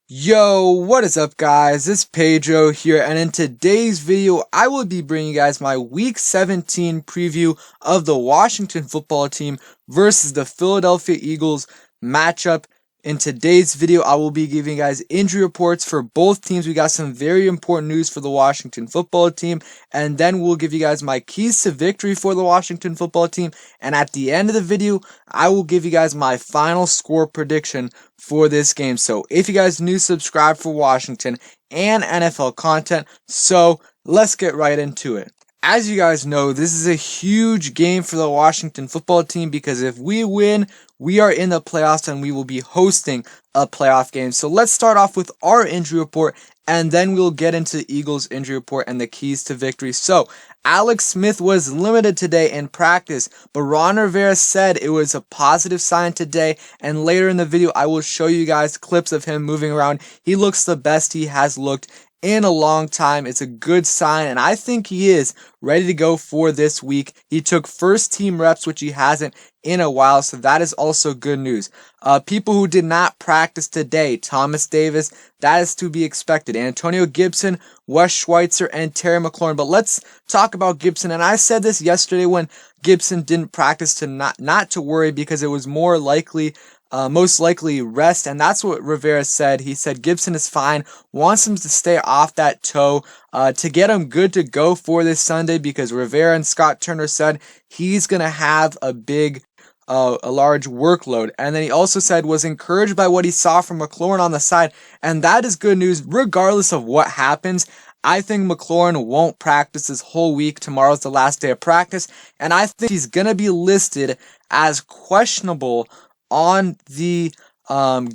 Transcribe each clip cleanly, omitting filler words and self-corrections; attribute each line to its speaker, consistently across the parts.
Speaker 1: Yo, what is up guys? It's Pedro here, and in today's video, I will be bringing you guys my Week 17 preview of the Washington football team versus the Philadelphia Eagles matchup. In today's video, I will be giving you guys injury reports for both teams. We got some very important news for the Washington football team, and then we'll give you guys my keys to victory for the Washington football team. And at the end of the video, I will give you guys my final score prediction for this game. So if you guys new, subscribe for Washington and NFL content. So let's get right into it. As you guys know, this is a huge game for the Washington football team because if we win, we are in the playoffs and we will be hosting a playoff game. So let's start off with our injury report, and then we'll get into the Eagles injury report and the keys to victory. So Alex Smith was limited today in practice, but Ron Rivera said it was a positive sign today, and later in the video I will show you guys clips of him moving around. He looks the best he has looked in a long time. It's a good sign, and I think he is ready to go for this week. He took first team reps, which he hasn't in a while, so that is also good news. People who did not practice today: Thomas Davis, that is to be expected, Antonio Gibson, Wes Schweitzer, and Terry McLaurin. But let's talk about Gibson, and I said this yesterday when Gibson didn't practice to not to worry, because it was most likely rest, and that's what Rivera said. He said Gibson is fine, wants him to stay off that toe to get him good to go for this Sunday, because Rivera and Scott Turner said he's going to have a large workload. And then he also said was encouraged by what he saw from McLaurin on the side, and that is good news regardless of what happens. I think McLaurin won't practice this whole week. Tomorrow's the last day of practice, and I think he's going to be listed as questionable on the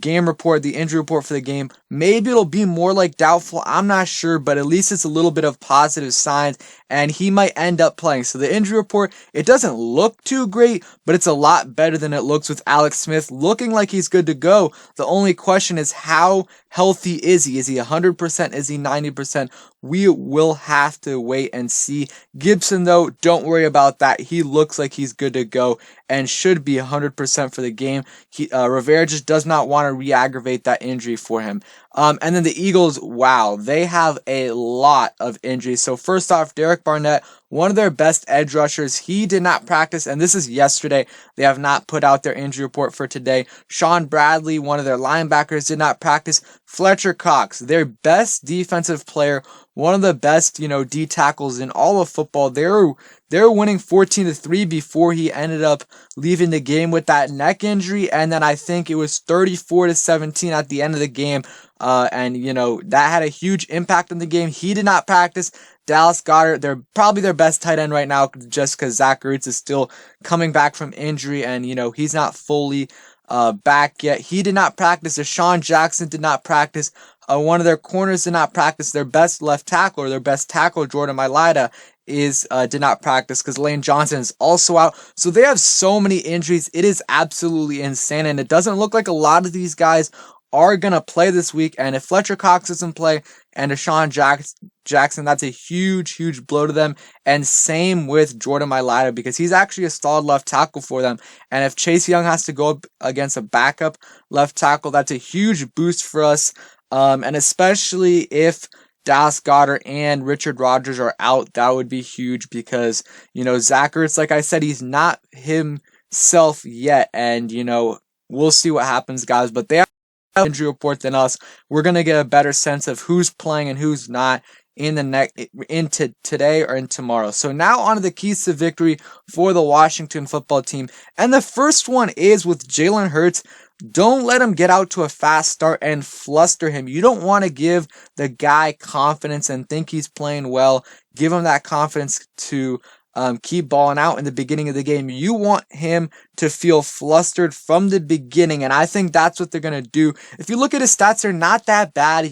Speaker 1: game report, the injury report for the game. Maybe it'll be more like doubtful, I'm not sure, but at least it's a little bit of positive signs, and he might end up playing. So the injury report, it doesn't look too great, but it's a lot better than it looks with Alex Smith looking like he's good to go. The only question is, how healthy is he? Is he 100%? Is he 90%? We will have to wait and see. Gibson, though, don't worry about that. He looks like he's good to go and should be 100% for the game. Rivera just does not want to re-aggravate that injury for him. And then the Eagles, wow, they have a lot of injuries. So first off, Derek Barnett, one of their best edge rushers, he did not practice, and this is yesterday. They have not put out their injury report for today. Sean Bradley, one of their linebackers, did not practice. Fletcher Cox, their best defensive player, one of the best, D tackles in all of football. They were winning 14-3 before he ended up leaving the game with that neck injury, and then I think it was 34-17 at the end of the game. And that had a huge impact on the game. He did not practice. Dallas Goedert, they're probably their best tight end right now, just because Zach Ertz is still coming back from injury, and he's not fully back yet. He did not practice. Deshaun Jackson did not practice. One of their corners did not practice. Their best left tackle, or their best tackle, Jordan Mailata, did not practice because Lane Johnson is also out. So they have so many injuries. It is absolutely insane, and it doesn't look like a lot of these guys are going to play this week. And if Fletcher Cox doesn't play and Deshaun Jackson, that's a huge blow to them. And same with Jordan Mailata, because he's actually a solid left tackle for them. And if Chase Young has to go up against a backup left tackle, that's a huge boost for us. And especially if Dallas Goedert and Richard Rodgers are out, that would be huge, because, Zach Ertz, like I said, he's not himself yet. And, we'll see what happens, guys. But they have injury report than us. We're going to get a better sense of who's playing and who's not into today or in tomorrow. So now on to the keys to victory for the Washington football team. And the first one is with Jalen Hurts. Don't let him get out to a fast start and fluster him. You don't want to give the guy confidence and think he's playing well. Give him that confidence to keep balling out in the beginning of the game. You want him to feel flustered from the beginning, and I think that's what they're going to do. If you look at his stats, they're not that bad.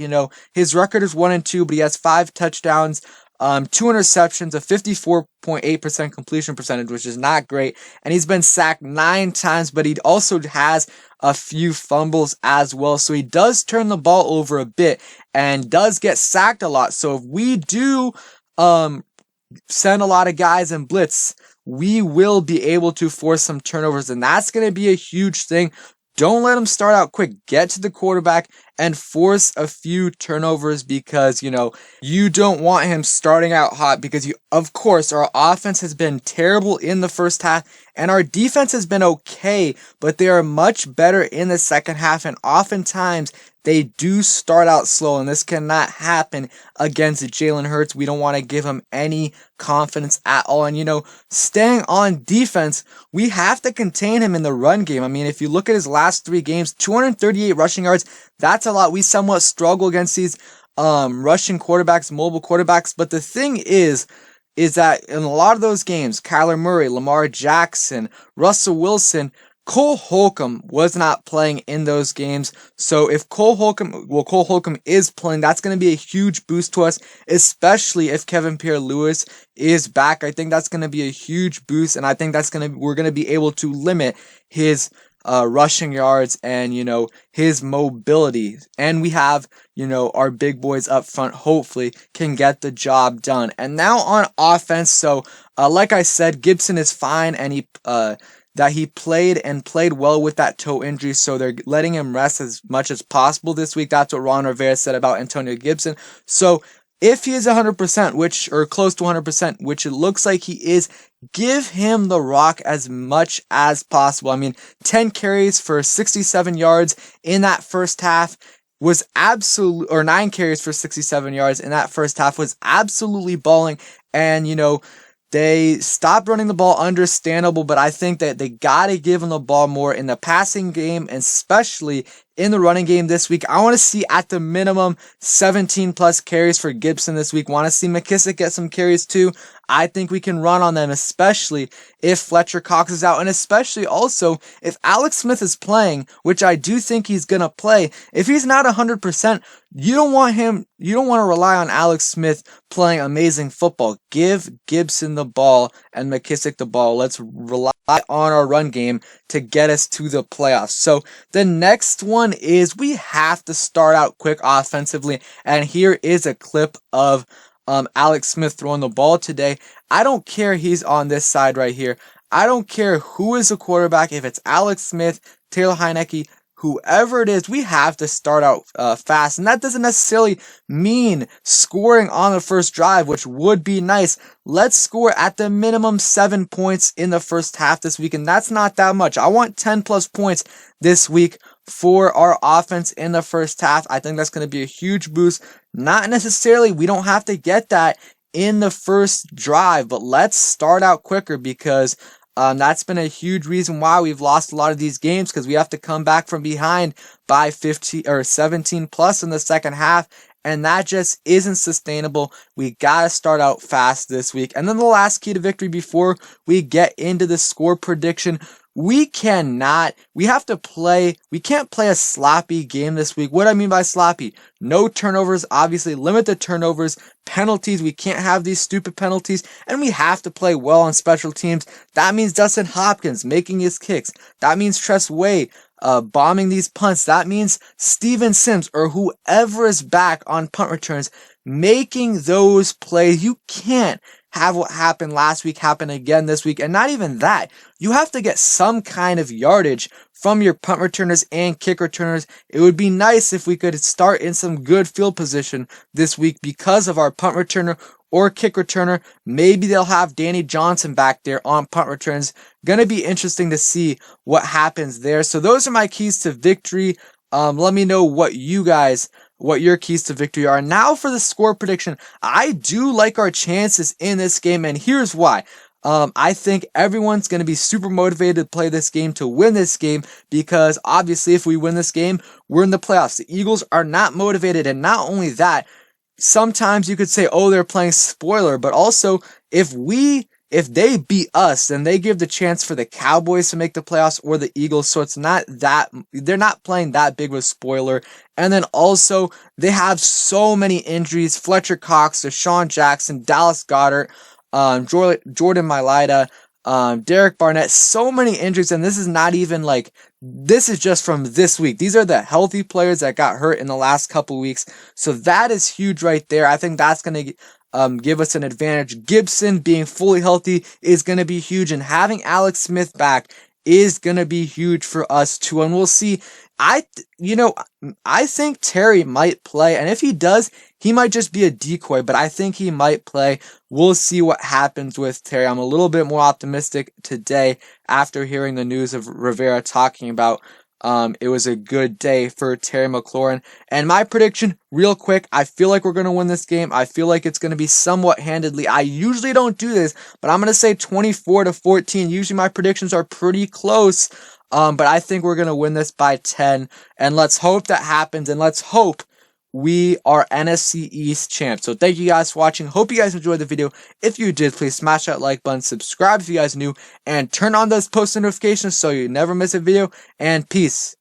Speaker 1: His record is 1-2, but he has 5 touchdowns, 2 interceptions, a 54.8% completion percentage, which is not great, and he's been sacked 9 times, but he also has a few fumbles as well. So he does turn the ball over a bit and does get sacked a lot. So if we do send a lot of guys in blitz, we will be able to force some turnovers, and that's going to be a huge thing. don't let him start out quick. Get to the quarterback and force a few turnovers because, you don't want him starting out hot because of course, our offense has been terrible in the first half and our defense has been okay, but they are much better in the second half, and oftentimes they do start out slow, and this cannot happen against Jalen Hurts. We don't want to give him any confidence at all. And, staying on defense, we have to contain him in the run game. I mean, if you look at his last 3 games, 238 rushing yards, that's a lot. We somewhat struggle against these rushing quarterbacks, mobile quarterbacks, but the thing is that in a lot of those games, Kyler Murray, Lamar Jackson, Russell Wilson, Cole Holcomb was not playing in those games. So if Cole Holcomb is playing, that's going to be a huge boost to us, especially if Kevin Pierre-Louis is back. I think that's going to be a huge boost, and I think we're going to be able to limit his rushing yards and, his mobility. And we have, our big boys up front hopefully can get the job done. And now on offense, so like I said, Gibson is fine, and he played well with that toe injury, so they're letting him rest as much as possible this week. That's what Ron Rivera said about Antonio Gibson. So if he is 100%, or close to 100%, which it looks like he is, give him the rock as much as possible. I mean, 10 carries for 67 yards in that first half was or 9 carries for 67 yards in that first half was absolutely balling. And, they stopped running the ball, understandable, but I think that they got to give him the ball more in the passing game, and especially in the running game this week. I want to see at the minimum 17 plus carries for Gibson this week. Want to see McKissick get some carries too. I think we can run on them, especially if Fletcher Cox is out, and especially also if Alex Smith is playing, which I do think he's going to play. If he's not 100%, you don't want to rely on Alex Smith playing amazing football. Give Gibson the ball and McKissick the ball. Let's rely on our run game to get us to the playoffs. So the next one is we have to start out quick offensively, and here is a clip of Alex Smith throwing the ball today. I don't care he's on this side right here. I don't care who is the quarterback. If it's Alex Smith, Taylor Heinicke, whoever it is, we have to start out fast. And that doesn't necessarily mean scoring on the first drive, which would be nice. Let's score at the minimum 7 points in the first half this week, and that's not that much. I want 10 plus points this week for our offense in the first half. I think that's going to be a huge boost. Not necessarily, we don't have to get that in the first drive, but let's start out quicker because that's been a huge reason why we've lost a lot of these games, because we have to come back from behind by 15 or 17 plus in the second half, and that just isn't sustainable. We got to start out fast this week. And then the last key to victory before we get into the score prediction, we can't play a sloppy game this week. What do I mean by sloppy? No turnovers, obviously, limit the turnovers, penalties, we can't have these stupid penalties, and we have to play well on special teams. That means Dustin Hopkins making his kicks. That means Tress Way bombing these punts. That means Steven Sims or whoever is back on punt returns making those plays. You can't have what happened last week happen again this week. And not even that. You have to get some kind of yardage from your punt returners and kick returners. It would be nice if we could start in some good field position this week because of our punt returner or kick returner. Maybe they'll have Danny Johnson back there on punt returns. Gonna be interesting to see what happens there. So those are my keys to victory. Let me know what your keys to victory are. Now for the score prediction. I do like our chances in this game, and here's why. I think everyone's going to be super motivated to play this game, to win this game, because obviously if we win this game, we're in the playoffs. The Eagles are not motivated, and not only that, sometimes you could say, oh, they're playing spoiler, but also if they beat us, then they give the chance for the Cowboys to make the playoffs or the Eagles. So it's not that, they're not playing that big of a spoiler. And then also, they have so many injuries. Fletcher Cox, Deshaun Jackson, Dallas Goedert, Jordan Mailata, Derek Barnett, so many injuries. And this is not even this is just from this week. These are the healthy players that got hurt in the last couple weeks. So that is huge right there. I think that's going to give us an advantage. Gibson being fully healthy is going to be huge, and having Alex Smith back is going to be huge for us too. And we'll see. I think Terry might play. And if he does, he might just be a decoy, but I think he might play. We'll see what happens with Terry. I'm a little bit more optimistic today after hearing the news of Rivera talking about it was a good day for Terry McLaurin. And my prediction, real quick, I feel like we're going to win this game. I feel like it's going to be somewhat handedly. I usually don't do this, but I'm going to say 24-14. Usually my predictions are pretty close, but I think we're going to win this by 10. And let's hope that happens, and let's hope we are NFC East champs. So thank you guys for watching. Hope you guys enjoyed the video. If you did, please smash that like button, subscribe if you guys are new, and turn on those post notifications so you never miss a video, and peace.